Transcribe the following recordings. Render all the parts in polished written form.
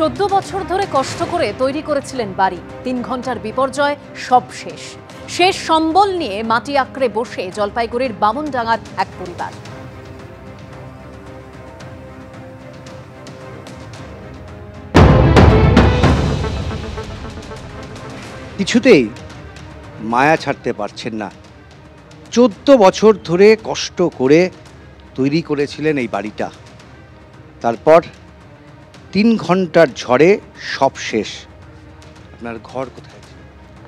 14 বছর ধরে কষ্ট করে তৈরি করেছিলেন বাড়ি। 3 ঘন্টার বিপর্যয়, সব শেষ। শেষ সম্বল নিয়ে মাটি আঁকড়ে বসে জলপাইগুড়ির বামনডাঙ্গার এক পরিবার। কিছুতেই মায়া ছাড়তে পারছেন না। 14 বছর ধরে কষ্ট করে তৈরি করেছিলেন এই বাড়িটা। তারপর 3 ঘন্টার ঝড়ে সব শেষ। আপনার ঘর কোথায় ছিল?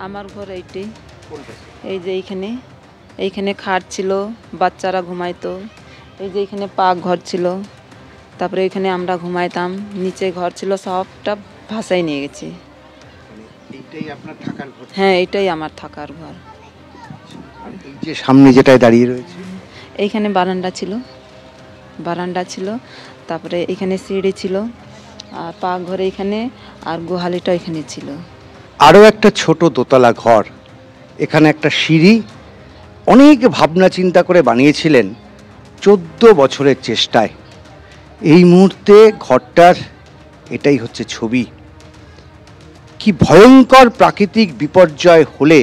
আমার ঘর এইটাই, এই যে এইখানে খাট ছিল, বাচ্চারা ঘুমাইতো। এই যে এখানে পাক ঘর ছিল, তারপরে এখানে আমরা ঘুমাইতাম। নিচে ঘর ছিল, সবটা ভাসাই নিয়ে গেছে। এইটাই আপনার থাকার ঘর? হ্যাঁ, এটাই আমার থাকার ঘর। এই যে সামনে যেটায় দাঁড়িয়ে রয়েছে, এইখানে বারান্দা ছিল, তারপরে এখানে সিঁড়ি ছিল, আর পাক ঘরে এখানে, আর গোহালিটা এখানে ছিল। আরও একটা ছোট দোতলা ঘর, এখানে একটা সিঁড়ি। অনেক ভাবনা চিন্তা করে বানিয়েছিলেন 14 বছরের চেষ্টায়। এই মুহূর্তে ঘরটার এটাই হচ্ছে ছবি। কি ভয়ঙ্কর প্রাকৃতিক বিপর্যয় হলে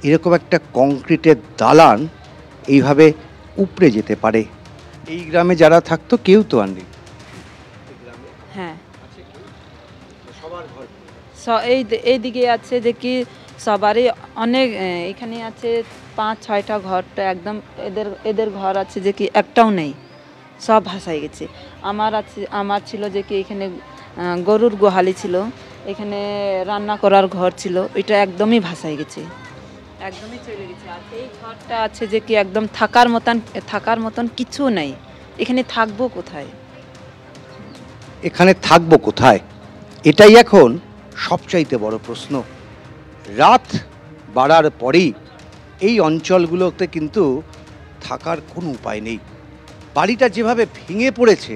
এরকম একটা কংক্রিটের দালান এইভাবে উপড়ে যেতে পারে। এই গ্রামে যারা থাকতো কেউ তো আর নেই। হ্যাঁ, এইদিকে আছে যে কি সবারই অনেক, এখানে আছে 5-6টা ঘরটা একদম এদের ঘর আছে যে কি একটাও নেই, সব ভাসাই গেছে। আমার ছিল যে কি এখানে গরুর গোহালি ছিল, এখানে রান্না করার ঘর ছিল, ওইটা একদমই ভাসাই গেছে, একদমই চলে গেছে। আর এই ঘরটা আছে যে কি একদম থাকার মতন কিছু নেই। এখানে থাকবো কোথায়? এটাই এখন সবচাইতে বড় প্রশ্ন। রাত বাড়ার পরেই এই অঞ্চলগুলোতে কিন্তু থাকার কোনো উপায় নেই। বাড়িটা যেভাবে ভেঙে পড়েছে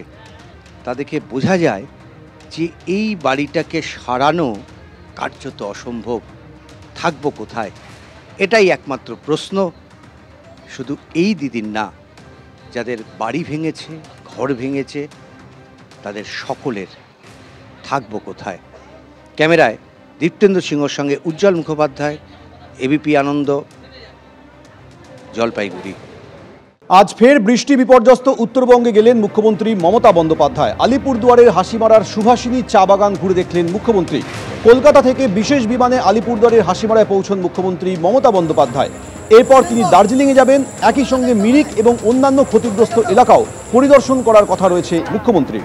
তা দেখে বোঝা যায় যে এই বাড়িটাকে সারানো কার্যত অসম্ভব। থাকবো কোথায়? এটাই একমাত্র প্রশ্ন। শুধু এই দিদির না, যাদের বাড়ি ভেঙেছে, ঘর ভেঙেছে, তাদের সকলের থাকবো কোথায়? ক্যামেরায় দীপ্তেন্দু সিংহর সঙ্গে উজ্জ্বল মুখোপাধ্যায়, এবিপি আনন্দ, জলপাইগুড়ি। আজ ফের বৃষ্টি বিপর্যস্ত উত্তরবঙ্গে গেলেন মুখ্যমন্ত্রী মমতা বন্দ্যোপাধ্যায়। আলিপুরদুয়ারের হাসিমারার সুভাষিনী চা বাগান ঘুরে দেখলেন মুখ্যমন্ত্রী। কলকাতা থেকে বিশেষ বিমানে আলিপুরদুয়ারের হাসিমারায় পৌঁছন মুখ্যমন্ত্রী মমতা বন্দ্যোপাধ্যায়। এরপর তিনি দার্জিলিংয়ে যাবেন। একই সঙ্গে মিরিক এবং অন্যান্য ক্ষতিগ্রস্ত এলাকাও পরিদর্শন করার কথা রয়েছে মুখ্যমন্ত্রী।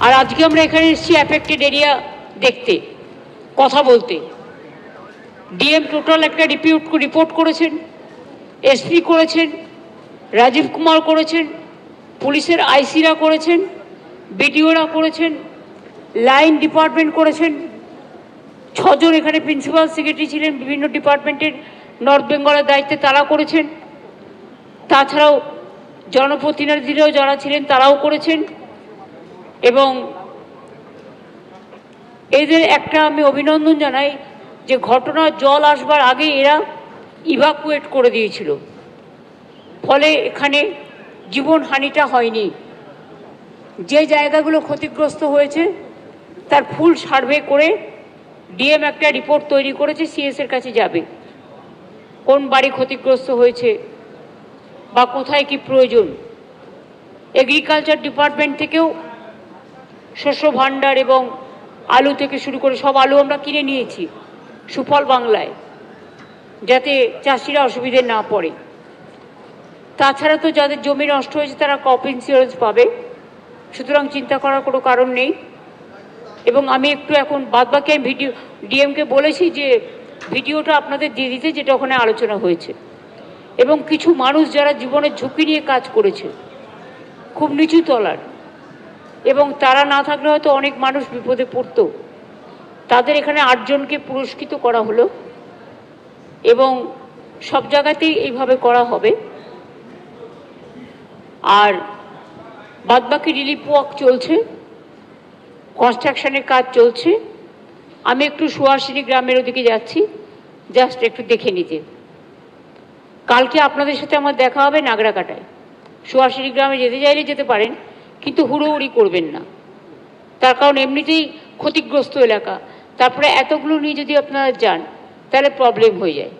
আর আজকে আমরা এখানে এসেছি অ্যাফেক্টেড এরিয়া দেখতে, কথা বলতে। ডিএম টোটাল একটা রিপোর্ট করেছেন, এসপি করেছেন, রাজীব কুমার করেছেন, পুলিশের আইসিরা করেছেন, বিডিওরা করেছেন, লাইন ডিপার্টমেন্ট করেছেন, 6 জন এখানে প্রিন্সিপাল সেক্রেটারি ছিলেন বিভিন্ন ডিপার্টমেন্টের, নর্থ বেঙ্গলের দায়িত্বে তারা করেছেন। তাছাড়াও জনপ্রতিনিধিরাও যারা ছিলেন তারাও করেছেন। এবং এদের একটা আমি অভিনন্দন জানাই যে ঘটনার জল আসবার আগে এরা ইভাকুয়েট করে দিয়েছিল, ফলে এখানে জীবনহানিটা হয়নি। যে জায়গাগুলো ক্ষতিগ্রস্ত হয়েছে তার ফুল সার্ভে করে ডিএম একটা রিপোর্ট তৈরি করেছে, সিএস এর কাছে যাবে, কোন বাড়ি ক্ষতিগ্রস্ত হয়েছে বা কোথায় কি প্রয়োজন। এগ্রিকালচার ডিপার্টমেন্ট থেকেও শস্য ভাণ্ডার এবং আলু থেকে শুরু করে সব আলু আমরা কিনে নিয়েছি সুফল বাংলায়, যাতে চাষিরা অসুবিধে না পড়ে। তাছাড়া তো যাদের জমি নষ্ট হয়েছে তারা ক্রপ ইন্স্যুরেন্স পাবে, সুতরাং চিন্তা করার কোনো কারণ নেই। এবং আমি একটু এখন বাদবাকি আমি ডিএমকে বলেছি যে ভিডিওটা আপনাদের দিয়ে দিতে, যেটা ওখানে আলোচনা হয়েছে। এবং কিছু মানুষ যারা জীবনের ঝুঁকি নিয়ে কাজ করেছে, খুব নিচু তলার, এবং তারা না থাকলে হয়তো অনেক মানুষ বিপদে পড়তো, তাদের এখানে 8 জনকে পুরস্কৃত করা হলো। এবং সব জায়গাতেই এইভাবে করা হবে। আর বাদবাকি রিলিফ ওয়ার্ক চলছে। কনস্ট্রাকশনের কাজ চলছে। আমি একটু সুহাসিনী গ্রামের ওদিকে যাচ্ছি, জাস্ট একটু দেখে নিতে। কালকে আপনাদের সাথে আমার দেখা হবে নাগরাকাটায়। সুহাসিনী গ্রামে যেতে চাইলে যেতে পারেন, কিন্তু হুড়োহুড়ি করবেন না, তার কারণ এমনিতেই ক্ষতিগ্রস্ত এলাকা। তারপরে এতগুলো নিয়ে যদি আপনারা যান তাহলে প্রবলেম হয়ে যায়।